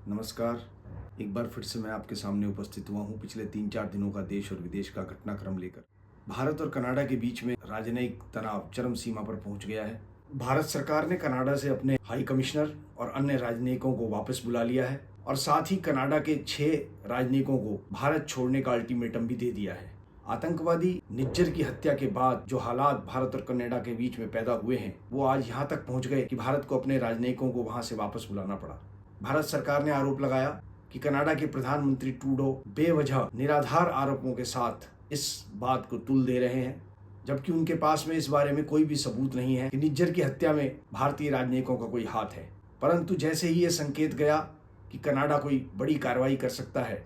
नमस्कार। एक बार फिर से मैं आपके सामने उपस्थित हुआ हूँ पिछले 3-4 दिनों का देश और विदेश का घटनाक्रम लेकर। भारत और कनाडा के बीच में राजनयिक तनाव चरम सीमा पर पहुंच गया है। भारत सरकार ने कनाडा से अपने हाई कमिश्नर और अन्य राजनयिकों को वापस बुला लिया है और साथ ही कनाडा के 6 राजनयिकों को भारत छोड़ने का अल्टीमेटम भी दे दिया है। आतंकवादी निज्जर की हत्या के बाद जो हालात भारत और कनाडा के बीच में पैदा हुए हैं, वो आज यहाँ तक पहुँच गए कि भारत को अपने राजनयिकों को वहाँ से वापस बुलाना पड़ा। भारत सरकार ने आरोप लगाया कि कनाडा के प्रधानमंत्री ट्रूडो बेवजह निराधार आरोपों के साथ इस बात को तुल दे रहे हैं, जबकि उनके पास में इस बारे में कोई भी सबूत नहीं है कि निज्जर की हत्या में भारतीय राजनयिकों का कोई हाथ है। परंतु जैसे ही ये संकेत गया कि कनाडा कोई बड़ी कार्रवाई कर सकता है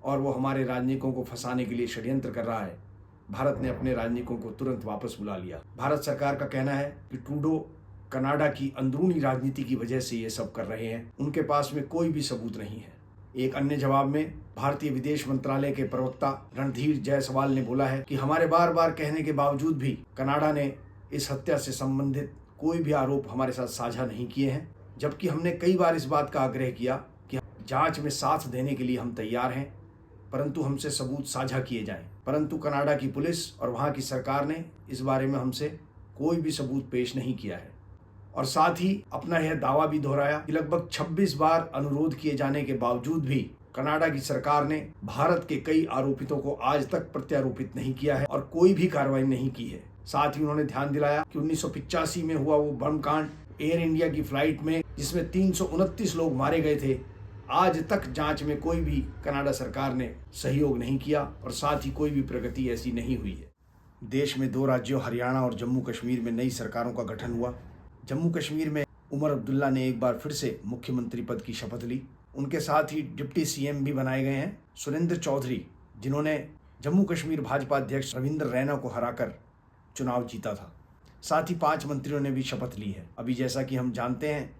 और वो हमारे राजनयिकों को फंसाने के लिए षड्यंत्र कर रहा है, भारत ने अपने राजनयिकों को तुरंत वापस बुला लिया। भारत सरकार का कहना है कि ट्रूडो कनाडा की अंदरूनी राजनीति की वजह से ये सब कर रहे हैं, उनके पास में कोई भी सबूत नहीं है। एक अन्य जवाब में भारतीय विदेश मंत्रालय के प्रवक्ता रणधीर जायसवाल ने बोला है कि हमारे बार बार कहने के बावजूद भी कनाडा ने इस हत्या से संबंधित कोई भी आरोप हमारे साथ साझा नहीं किए हैं, जबकि हमने कई बार इस बात का आग्रह किया कि जांच में साथ देने के लिए हम तैयार हैं, परंतु हमसे सबूत साझा किए जाएं। परंतु कनाडा की पुलिस और वहां की सरकार ने इस बारे में हमसे कोई भी सबूत पेश नहीं किया है और साथ ही अपना यह दावा भी दोहराया कि लगभग 26 बार अनुरोध किए जाने के बावजूद भी कनाडा की सरकार ने भारत के कई आरोपितों को आज तक प्रत्यारोपित नहीं किया है और कोई भी कार्रवाई नहीं की है। साथ ही उन्होंने ध्यान दिलाया कि 1985 में हुआ वो बम कांड एयर इंडिया की फ्लाइट में जिसमें 329 लोग मारे गए थे, आज तक जांच में कोई भी कनाडा सरकार ने सहयोग नहीं किया और साथ ही कोई भी प्रगति ऐसी नहीं हुई है। देश में 2 राज्यों हरियाणा और जम्मू कश्मीर में नई सरकारों का गठन हुआ। जम्मू कश्मीर में उमर अब्दुल्ला ने एक बार फिर से मुख्यमंत्री पद की शपथ ली। उनके साथ ही डिप्टी सीएम भी बनाए गए हैं सुरेंद्र चौधरी, जिन्होंने जम्मू कश्मीर भाजपा अध्यक्ष रविंद्र रैना को हराकर चुनाव जीता था। साथ ही 5 मंत्रियों ने भी शपथ ली है। अभी जैसा कि हम जानते हैं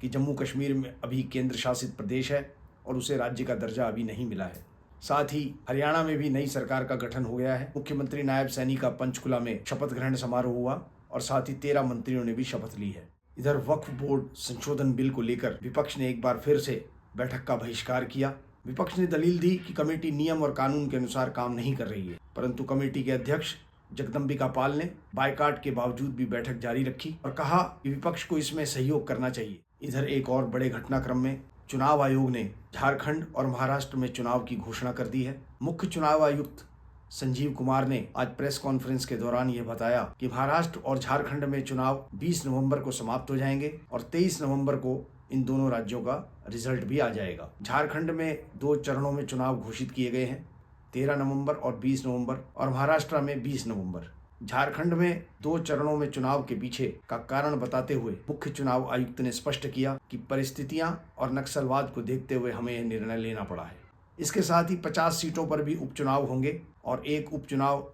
कि जम्मू कश्मीर में अभी केंद्र शासित प्रदेश है और उसे राज्य का दर्जा अभी नहीं मिला है। साथ ही हरियाणा में भी नई सरकार का गठन हो गया है। मुख्यमंत्री नायब सैनी का पंचकुला में शपथ ग्रहण समारोह हुआ और साथ ही 13 मंत्रियों ने भी शपथ ली है। इधर वक्फ बोर्ड संशोधन बिल को लेकर विपक्ष ने एक बार फिर से बैठक का बहिष्कार किया। विपक्ष ने दलील दी कि कमेटी नियम और कानून के अनुसार काम नहीं कर रही है, परंतु कमेटी के अध्यक्ष जगदम्बिका पाल ने बायकाट के बावजूद भी बैठक जारी रखी और कहा कि विपक्ष को इसमें सहयोग करना चाहिए। इधर एक और बड़े घटनाक्रम में चुनाव आयोग ने झारखंड और महाराष्ट्र में चुनाव की घोषणा कर दी है। मुख्य चुनाव आयुक्त संजीव कुमार ने आज प्रेस कॉन्फ्रेंस के दौरान यह बताया कि महाराष्ट्र और झारखंड में चुनाव 20 नवंबर को समाप्त हो जाएंगे और 23 नवंबर को इन दोनों राज्यों का रिजल्ट भी आ जाएगा। झारखंड में 2 चरणों में चुनाव घोषित किए गए हैं, 13 नवंबर और 20 नवंबर, और महाराष्ट्र में 20 नवंबर। झारखंड में 2 चरणों में चुनाव के पीछे का कारण बताते हुए मुख्य चुनाव आयुक्त ने स्पष्ट किया कि परिस्थितियां और नक्सलवाद को देखते हुए हमें यह निर्णय लेना पड़ा है। इसके साथ ही 50 सीटों पर भी उपचुनाव होंगे और एक उपचुनाव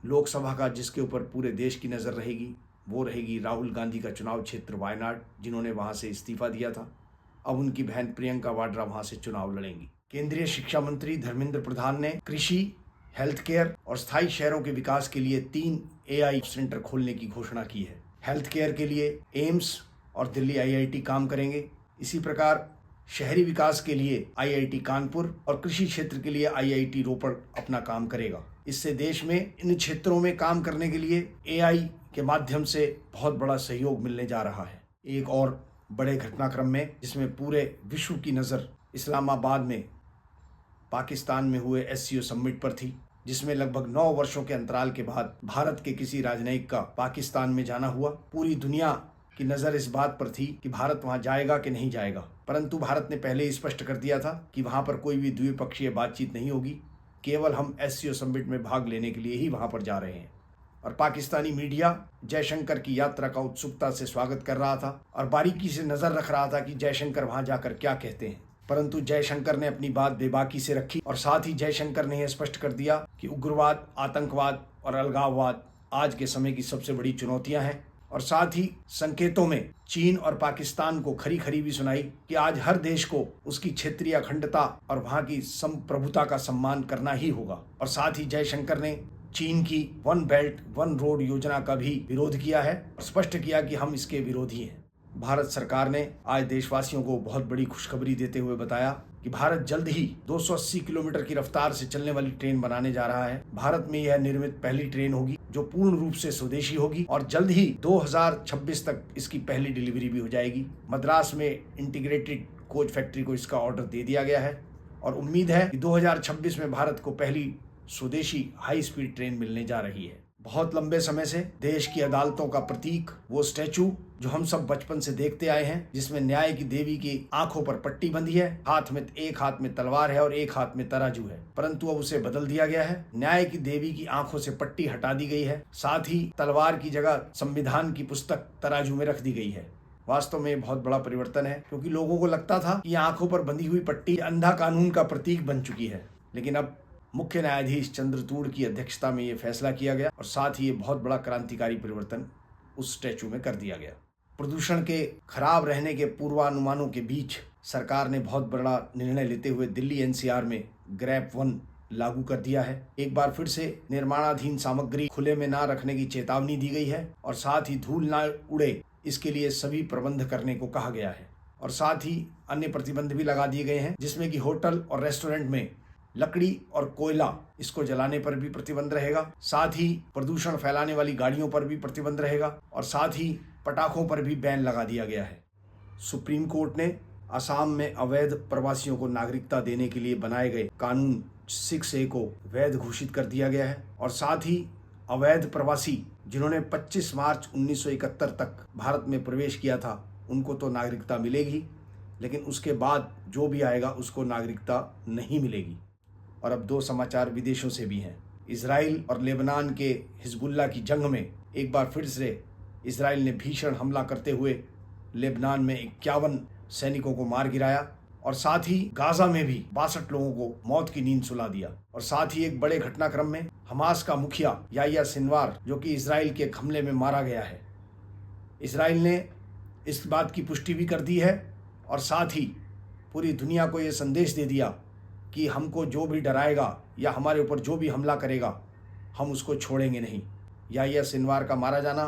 लोकसभा का जिसके ऊपर पूरे देश की नज़र रहेगी वो रहेगी राहुल गांधी का चुनाव क्षेत्र वायनाड, जिन्होंने वहां से इस्तीफा दिया था। अब उनकी बहन प्रियंका वाड्रा वहां से चुनाव लड़ेंगी। केंद्रीय शिक्षा मंत्री धर्मेंद्र प्रधान ने कृषि, हेल्थ केयर और स्थायी शहरों के विकास के लिए 3 AI सेंटर खोलने की घोषणा की है। हेल्थ केयर के लिए एम्स और दिल्ली IIT काम करेंगे। इसी प्रकार शहरी विकास के लिए IIT कानपुर और कृषि क्षेत्र के लिए IIT रोपड़ अपना काम करेगा। इससे देश में इन क्षेत्रों में काम करने के लिए AI के माध्यम से बहुत बड़ा सहयोग मिलने जा रहा है। एक और बड़े घटनाक्रम में जिसमें पूरे विश्व की नज़र इस्लामाबाद में पाकिस्तान में हुए SCO समिट पर थी, जिसमें लगभग 9 वर्षों के अंतराल के बाद भारत के किसी राजनयिक का पाकिस्तान में जाना हुआ। पूरी दुनिया की नज़र इस बात पर थी कि भारत वहां जाएगा कि नहीं जाएगा, परंतु भारत ने पहले ही स्पष्ट कर दिया था कि वहां पर कोई भी द्विपक्षीय बातचीत नहीं होगी, केवल हम SCO समिट में भाग लेने के लिए ही वहां पर जा रहे हैं। और पाकिस्तानी मीडिया जयशंकर की यात्रा का उत्सुकता से स्वागत कर रहा था और बारीकी से नज़र रख रहा था कि जयशंकर वहां जाकर क्या कहते हैं, परंतु जयशंकर ने अपनी बात बेबाकी से रखी और साथ ही जयशंकर ने यह स्पष्ट कर दिया कि उग्रवाद, आतंकवाद और अलगाववाद आज के समय की सबसे बड़ी चुनौतियां हैं। और साथ ही संकेतों में चीन और पाकिस्तान को खरी खरी भी सुनाई कि आज हर देश को उसकी क्षेत्रीय अखंडता और वहां की संप्रभुता का सम्मान करना ही होगा। और साथ ही जयशंकर ने चीन की 1 बेल्ट 1 रोड योजना का भी विरोध किया है और स्पष्ट किया कि हम इसके विरोधी हैं। भारत सरकार ने आज देशवासियों को बहुत बड़ी खुशखबरी देते हुए बताया कि भारत जल्द ही 280 किलोमीटर की रफ्तार से चलने वाली ट्रेन बनाने जा रहा है। भारत में यह निर्मित पहली ट्रेन होगी जो पूर्ण रूप से स्वदेशी होगी और जल्द ही 2026 तक इसकी पहली डिलीवरी भी हो जाएगी। मद्रास में इंटीग्रेटेड कोच फैक्ट्री को इसका ऑर्डर दे दिया गया है और उम्मीद है कि 2026 में भारत को पहली स्वदेशी हाई स्पीड ट्रेन मिलने जा रही है। बहुत लंबे समय से देश की अदालतों का प्रतीक वो स्टैचू जो हम सब बचपन से देखते आए हैं, जिसमें न्याय की देवी की आंखों पर पट्टी बंधी है, एक हाथ में तलवार है और एक हाथ में तराजू है, परंतु अब उसे बदल दिया गया है। न्याय की देवी की आंखों से पट्टी हटा दी गई है, साथ ही तलवार की जगह संविधान की पुस्तक तराजू में रख दी गई है। वास्तव में बहुत बड़ा परिवर्तन है, क्योंकि लोगों को लगता था कि आंखों पर बंधी हुई पट्टी अंधा कानून का प्रतीक बन चुकी है, लेकिन अब मुख्य न्यायाधीश चंद्रचूड़ की अध्यक्षता में ये फैसला किया गया और साथ ही ये बहुत बड़ा क्रांतिकारी परिवर्तन उस स्टैचू में कर दिया गया। प्रदूषण के खराब रहने के पूर्वानुमानों के बीच सरकार ने बहुत बड़ा निर्णय लेते हुए दिल्ली एनसीआर में ग्रैप 1 लागू कर दिया है। एक बार फिर से निर्माणाधीन सामग्री खुले में ना रखने की चेतावनी दी गई है और साथ ही धूल ना उड़े इसके लिए सभी प्रबंध करने को कहा गया है और साथ ही अन्य प्रतिबंध भी लगा दिए गए हैं, जिसमें कि होटल और रेस्टोरेंट में लकड़ी और कोयला इसको जलाने पर भी प्रतिबंध रहेगा, साथ ही प्रदूषण फैलाने वाली गाड़ियों पर भी प्रतिबंध रहेगा और साथ ही पटाखों पर भी बैन लगा दिया गया है। सुप्रीम कोर्ट ने असम में अवैध प्रवासियों को नागरिकता देने के लिए बनाए गए कानून 6A को वैध घोषित कर दिया गया है और साथ ही अवैध प्रवासी जिन्होंने 25 मार्च 1971 तक भारत में प्रवेश किया था उनको तो नागरिकता मिलेगी, लेकिन उसके बाद जो भी आएगा उसको नागरिकता नहीं मिलेगी। और अब 2 समाचार विदेशों से भी हैं। इजराइल और लेबनान के हिजबुल्लाह की जंग में एक बार फिर से इजराइल ने भीषण हमला करते हुए लेबनान में 51 सैनिकों को मार गिराया और साथ ही गाजा में भी 62 लोगों को मौत की नींद सुला दिया। और साथ ही एक बड़े घटनाक्रम में हमास का मुखिया याह्या सिनवार जो कि इजराइल के हमले में मारा गया है। इजराइल ने इस बात की पुष्टि भी कर दी है और साथ ही पूरी दुनिया को ये संदेश दे दिया कि हमको जो भी डराएगा या हमारे ऊपर जो भी हमला करेगा हम उसको छोड़ेंगे नहीं। याह्या सिनवार का मारा जाना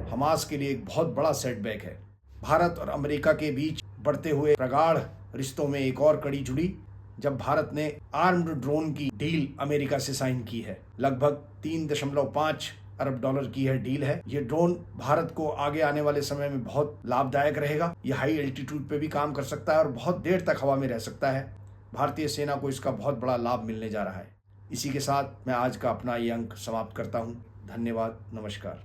हमास के लिए एक बहुत बड़ा सेटबैक है। भारत और अमेरिका के बीच बढ़ते हुए प्रगाढ़ रिश्तों में एक और कड़ी जुड़ी जब भारत ने आर्म्ड ड्रोन की डील अमेरिका से साइन की है। लगभग 3.5 अरब डॉलर की यह डील है। ये ड्रोन भारत को आगे आने वाले समय में बहुत लाभदायक रहेगा। यह हाई एल्टीट्यूड पे भी काम कर सकता है और बहुत देर तक हवा में रह सकता है। भारतीय सेना को इसका बहुत बड़ा लाभ मिलने जा रहा है। इसी के साथ मैं आज का अपना ये अंक समाप्त करता हूँ। धन्यवाद, नमस्कार।